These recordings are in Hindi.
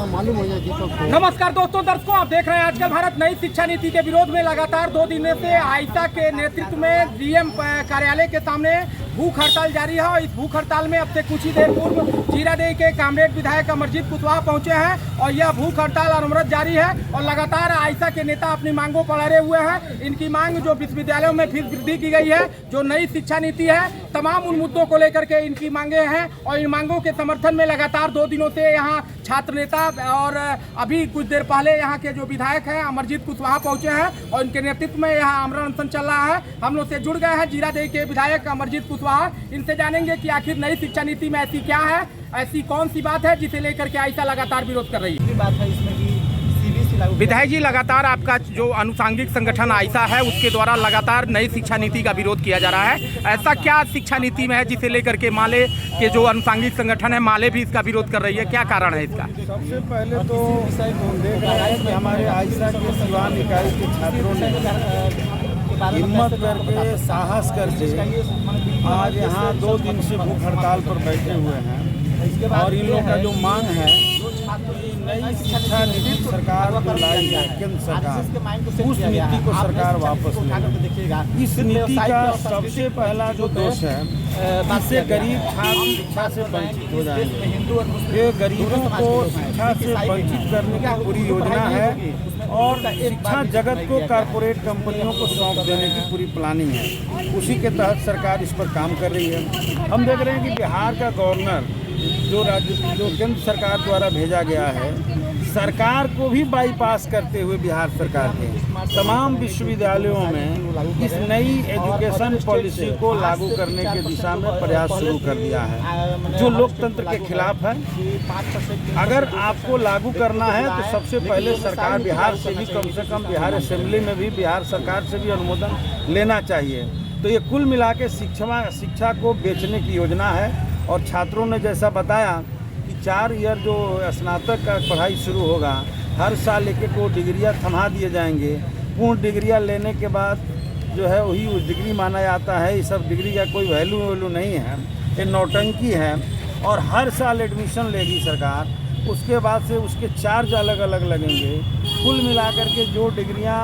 मालूम हो जाए दीपक। नमस्कार दोस्तों, दर्शकों, आप देख रहे हैं आजकल भारत नई शिक्षा नीति के विरोध में लगातार 2 दिनों से आयशा के नेतृत्व में डीएम कार्यालय के सामने भूख हड़ताल जारी है। और इस भूख हड़ताल में अब से कुछ ही देर पूर्व जीरादेई के कामरेड विधायक अमरजीत कुशवाहा पहुंचे हैं और यह भूख हड़ताल अनवरत जारी है। और लगातार आयशा के नेता अपनी मांगों पर अड़े हुए हैं। इनकी मांग जो विश्वविद्यालयों में फीस वृद्धि की गई है, जो नई शिक्षा नीति है, तमाम उन मुद्दों को लेकर के इनकी मांगे हैं। और इन मांगों के समर्थन में लगातार 2 दिनों से यहाँ छात्र नेता और अभी कुछ देर पहले यहाँ के जो विधायक हैं अमरजीत कुशवाहा पहुंचे हैं और इनके नेतृत्व में यहाँ आमरण अनशन चल रहा है। हम लोग से जुड़ गए हैं जीरादेई के विधायक अमरजीत कुशवाहा। इनसे जानेंगे कि आखिर नई शिक्षा नीति में ऐसी क्या है, ऐसी कौन सी बात है जिसे लेकर के आयशा लगातार विरोध कर रही है। बात है इसमें कि सीबीएसई लागू। विधायक जी, लगातार आपका जो अनुसांगिक संगठन आयशा है उसके द्वारा लगातार नई शिक्षा नीति का विरोध किया जा रहा है। ऐसा क्या शिक्षा नीति में है जिसे लेकर के माले के जो अनुसांगिक संगठन है माले भी इसका विरोध कर रही है, क्या कारण है इसका? सबसे पहले तो देख रहे हैं कि हमारे आयशा के सिवान इकाई के छात्रों ने हिम्मत करके, साहस करके आज यहाँ 2 दिन से भूख हड़ताल पर बैठे हुए हैं। और इन लोगों का जो मांग है, नई शिक्षा नीति सरकार को लाई है केंद्र सरकार, उस नीति को सरकार वापस ले। इस नीति का सबसे पहला जो दोष है, इससे गरीब छात्र शिक्षा से वंचित हो जाएंगे। ये गरीबों को शिक्षा से वंचित करने की पूरी योजना है और शिक्षा जगत को कारपोरेट कंपनियों को सौंप देने की पूरी प्लानिंग है। उसी के तहत सरकार इस पर काम कर रही है। हम देख रहे हैं कि बिहार का गवर्नर जो केंद्र सरकार द्वारा भेजा गया है, सरकार को भी बाईपास करते हुए बिहार सरकार के तमाम विश्वविद्यालयों में इस नई एजुकेशन पॉलिसी को लागू करने के दिशा में प्रयास शुरू कर दिया है, जो लोकतंत्र के खिलाफ है। अगर आपको लागू करना है तो सबसे पहले सरकार बिहार से भी, कम से कम बिहार असेंबली में भी बिहार सरकार से भी अनुमोदन लेना चाहिए। तो ये कुल मिला के शिक्षा को बेचने की योजना है। और छात्रों ने जैसा बताया कि 4 ईयर जो स्नातक का पढ़ाई शुरू होगा, हर साल 1-1 डिग्रियाँ थमा दिए जाएंगे। पूर्ण डिग्रियाँ लेने के बाद जो है वही उस डिग्री माना जाता है। ये सब डिग्री का कोई वैल्यू नहीं है, ये नौटंकी है। और हर साल एडमिशन लेगी सरकार, उसके बाद से उसके चार्ज अलग अलग लगेंगे। कुल मिलाकर के जो डिग्रियाँ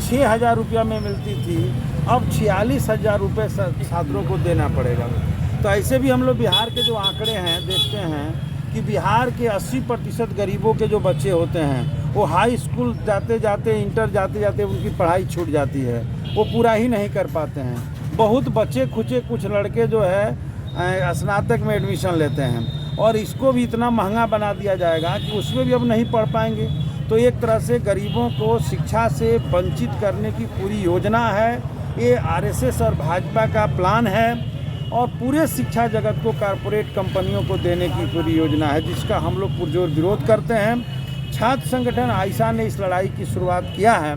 6,000 रुपया में मिलती थी, अब 46,000 रुपये छात्रों को देना पड़ेगा। तो ऐसे भी हम लोग बिहार के जो आंकड़े हैं देखते हैं कि बिहार के 80% गरीबों के जो बच्चे होते हैं वो हाई स्कूल जाते जाते, इंटर जाते जाते उनकी पढ़ाई छूट जाती है, वो पूरा ही नहीं कर पाते हैं। बहुत बच्चे खुचे कुछ लड़के जो है स्नातक में एडमिशन लेते हैं और इसको भी इतना महंगा बना दिया जाएगा कि उसमें भी अब नहीं पढ़ पाएंगे। तो एक तरह से गरीबों को शिक्षा से वंचित करने की पूरी योजना है। ये आरएसएस और भाजपा का प्लान है और पूरे शिक्षा जगत को कारपोरेट कंपनियों को देने की पूरी योजना है, जिसका हम लोग पुरजोर विरोध करते हैं। छात्र संगठन आयशा ने इस लड़ाई की शुरुआत किया है।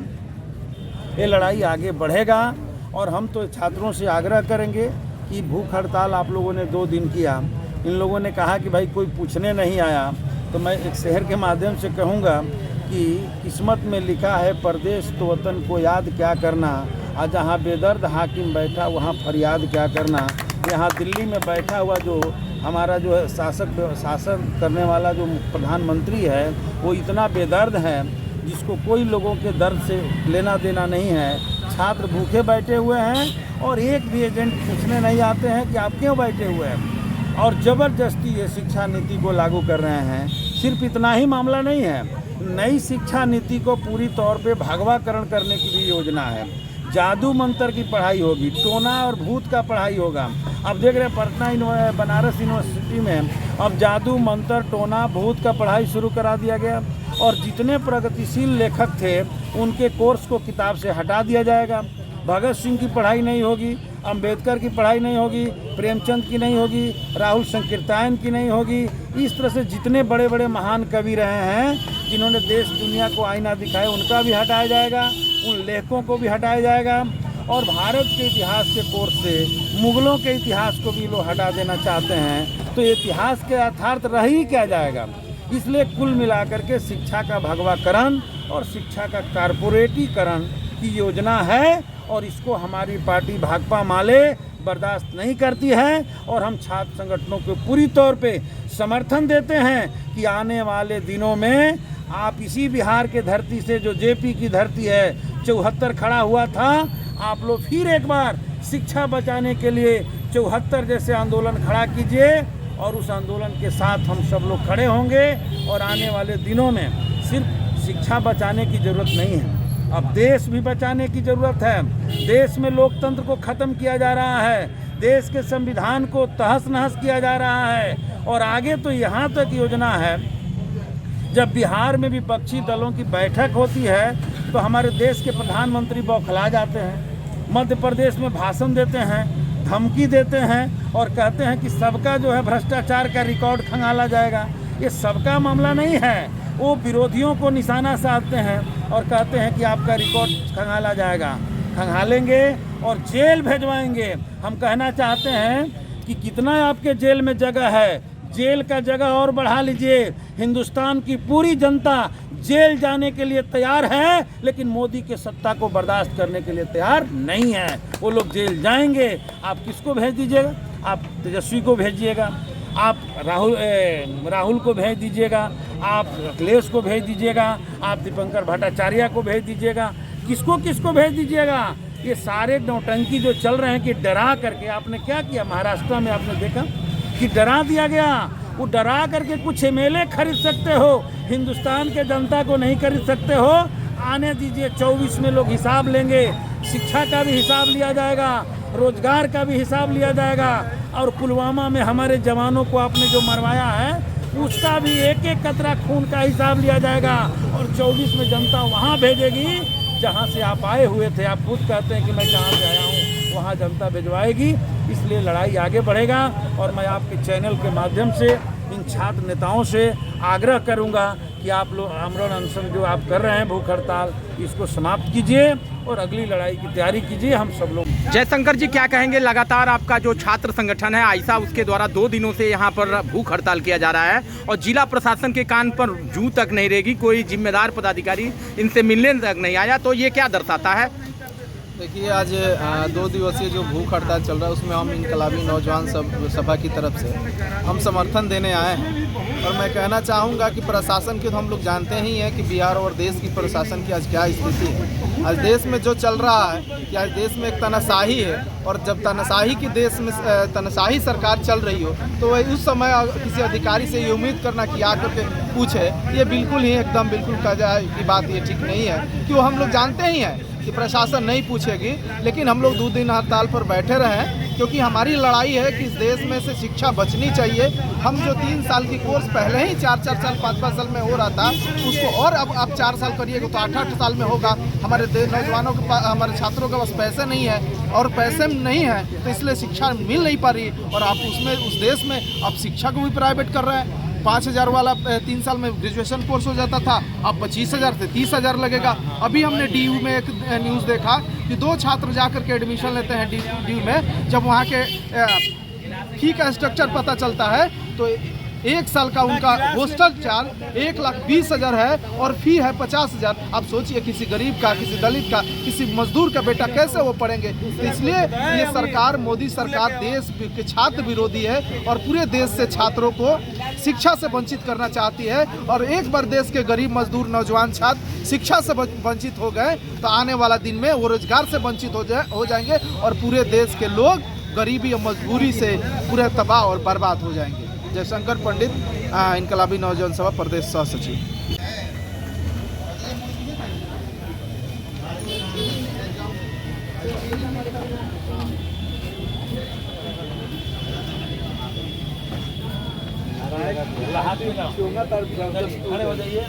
ये लड़ाई आगे बढ़ेगा और हम तो छात्रों से आग्रह करेंगे कि भूख हड़ताल आप लोगों ने 2 दिन किया, इन लोगों ने कहा कि भाई कोई पूछने नहीं आया, तो मैं एक शहर के माध्यम से कहूँगा कि किस्मत में लिखा है परदेश तो वतन को याद क्या करना, आज जहाँ बेदर्द हाकिम बैठा वहाँ फरियाद क्या करना। यहाँ दिल्ली में बैठा हुआ जो हमारा जो है शासन करने वाला जो प्रधानमंत्री है, वो इतना बेदर्द है जिसको कोई लोगों के दर्द से लेना देना नहीं है। छात्र भूखे बैठे हुए हैं और एक भी एजेंट पूछने नहीं आते हैं कि आप क्यों बैठे हुए हैं। और ज़बरदस्ती ये शिक्षा नीति को लागू कर रहे हैं। सिर्फ इतना ही मामला नहीं है, नई शिक्षा नीति को पूरी तौर पे भगवाकरण करने की भी योजना है। जादू मंत्र की पढ़ाई होगी, टोना और भूत का पढ़ाई होगा। अब देख रहे हैं पटना बनारस यूनिवर्सिटी में अब जादू मंत्र, टोना, भूत का पढ़ाई शुरू करा दिया गया। और जितने प्रगतिशील लेखक थे उनके कोर्स को किताब से हटा दिया जाएगा। भगत सिंह की पढ़ाई नहीं होगी, अंबेडकर की पढ़ाई नहीं होगी, प्रेमचंद की नहीं होगी, राहुल संकीर्तन की नहीं होगी। इस तरह से जितने बड़े बड़े महान कवि रहे हैं जिन्होंने देश दुनिया को आईना दिखाया, उनका भी हटाया जाएगा, उन लेखकों को भी हटाया जाएगा। और भारत के इतिहास के कोर्स से मुगलों के इतिहास को भी लोग हटा देना चाहते हैं। तो इतिहास के यथार्थ रह ही क्या जाएगा। इसलिए कुल मिलाकर के शिक्षा का भगवाकरण और शिक्षा का कारपोरेटीकरण की योजना है और इसको हमारी पार्टी भाकपा माले बर्दाश्त नहीं करती है और हम छात्र संगठनों को पूरी तौर पे समर्थन देते हैं कि आने वाले दिनों में आप इसी बिहार के धरती से, जो जेपी की धरती है, 74 खड़ा हुआ था, आप लोग फिर एक बार शिक्षा बचाने के लिए 74 जैसे आंदोलन खड़ा कीजिए और उस आंदोलन के साथ हम सब लोग खड़े होंगे। और आने वाले दिनों में सिर्फ शिक्षा बचाने की ज़रूरत नहीं है, अब देश भी बचाने की ज़रूरत है। देश में लोकतंत्र को ख़त्म किया जा रहा है, देश के संविधान को तहस नहस किया जा रहा है और आगे तो यहाँ तक योजना है, जब बिहार में विपक्षी दलों की बैठक होती है तो हमारे देश के प्रधानमंत्री बौखला जाते हैं, मध्य प्रदेश में भाषण देते हैं, धमकी देते हैं और कहते हैं कि सबका जो है भ्रष्टाचार का रिकॉर्ड खंगाला जाएगा। ये सबका मामला नहीं है, वो विरोधियों को निशाना साधते हैं और कहते हैं कि आपका रिकॉर्ड खंगाला जाएगा। खंगालेंगे और जेल भेजवाएंगे। हम कहना चाहते हैं कि कितना आपके जेल में जगह है, जेल का जगह और बढ़ा लीजिए। हिंदुस्तान की पूरी जनता जेल जाने के लिए तैयार है, लेकिन मोदी के सत्ता को बर्दाश्त करने के लिए तैयार नहीं है। वो लोग जेल जाएंगे। आप किसको भेज दीजिएगा? आप तेजस्वी को भेजिएगा, आप राहुल को भेज दीजिएगा, आप अखिलेश को भेज दीजिएगा, आप दीपंकर भट्टाचार्य को भेज दीजिएगा, किसको किसको भेज दीजिएगा? ये सारे नौटंकी जो चल रहे हैं कि डरा करके, आपने क्या किया महाराष्ट्र में, आपने देखा कि डरा दिया गया। वो डरा करके कुछ एमएलए खरीद सकते हो, हिंदुस्तान के जनता को नहीं खरीद सकते हो। आने दीजिए, 24 में लोग हिसाब लेंगे, शिक्षा का भी हिसाब लिया जाएगा, रोजगार का भी हिसाब लिया जाएगा और पुलवामा में हमारे जवानों को आपने जो मरवाया है उसका भी एक एक कतरा खून का हिसाब लिया जाएगा और 24 में जनता वहाँ भेजेगी जहाँ से आप आए हुए थे। आप खुद कहते हैं कि मैं जहाँ से आया हूँ वहाँ जनता भिजवाएगी। इसलिए लड़ाई आगे बढ़ेगा और मैं आपके चैनल के माध्यम से इन छात्र नेताओं से आग्रह करूंगा कि आप लोग आमरण अनशन जो आप कर रहे हैं, भूख हड़ताल, इसको समाप्त कीजिए और अगली लड़ाई की तैयारी कीजिए। हम सब लोग। जयशंकर जी, क्या कहेंगे? लगातार आपका जो छात्र संगठन है आइसा, उसके द्वारा 2 दिनों से यहाँ पर भूख हड़ताल किया जा रहा है और जिला प्रशासन के कान पर जूं तक नहीं रहेगी, कोई जिम्मेदार पदाधिकारी इनसे मिलने तक नहीं आया, तो ये क्या दर्शाता है? देखिए, आज 2 दिवसीय जो भूख हड़ताल चल रहा है उसमें हम इनकलाबी नौजवान सभा की तरफ से हम समर्थन देने आए हैं और मैं कहना चाहूँगा कि प्रशासन की तो हम लोग जानते ही हैं कि बिहार और देश की प्रशासन की आज क्या स्थिति है। आज देश में जो चल रहा है कि आज देश में एक तानाशाही है और जब तानाशाही की देश में तानाशाही सरकार चल रही हो तो वही उस समय किसी अधिकारी से ये उम्मीद करना कि आकर के पूछे, ये बिल्कुल ही एकदम बिल्कुल कहा की बात ये ठीक नहीं है। क्यों? हम लोग जानते ही हैं कि प्रशासन नहीं पूछेगी, लेकिन हम लोग 2 दिन हड़ताल पर बैठे रहे क्योंकि हमारी लड़ाई है कि इस देश में से शिक्षा बचनी चाहिए। हम जो 3 साल की कोर्स पहले ही 4-4 साल 5-5 साल में हो रहा था उसको और अब 4 साल करिएगा तो 8-8 साल में होगा। हमारे नौजवानों के पास, हमारे छात्रों के पास पैसे नहीं है और पैसे नहीं है तो इसलिए शिक्षा मिल नहीं पा रही और आप उस देश में आप शिक्षा को भी प्राइवेट कर रहे हैं। 5,000 वाला 3 साल में ग्रेजुएशन कोर्स हो जाता था, अब 25,000 से 30,000 लगेगा। अभी हमने डीयू में एक न्यूज़ देखा कि 2 छात्र जाकर के एडमिशन लेते हैं डीयू में, जब वहाँ के फी का स्ट्रक्चर पता चलता है तो 1 साल का उनका हॉस्टल चार्ज 1,20,000 है और फी है 50,000। आप सोचिए किसी गरीब का, किसी दलित का, किसी मजदूर का बेटा कैसे वो पढ़ेंगे। तो इसलिए ये सरकार, मोदी सरकार देश के छात्र विरोधी है और पूरे देश से छात्रों को शिक्षा से वंचित करना चाहती है और एक बार देश के गरीब मजदूर नौजवान छात्र शिक्षा से वंचित हो गए तो आने वाला दिन में वो रोजगार से वंचित हो जाएंगे और पूरे देश के लोग गरीबी और मजबूरी से पूरे तबाह और बर्बाद हो जाएंगे। जयशंकर पंडित, इनकलाबी नौजवान सभा प्रदेश सह सचिव। खड़े हो जाइए।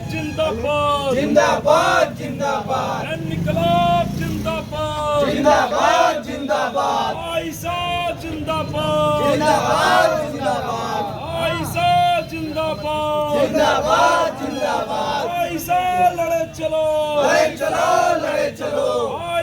जिंदाबाद जिंदाबाद जिंदाबाद इनकलाब जिंदाबाद जिंदाबाद जिंदाबाद आइसा जिंदाबाद जिंदाबाद जिंदाबाद आइसा जिंदाबाद जिंदाबाद जिंदाबाद आइसा लड़े चलो लड़े चलो लड़े चलो।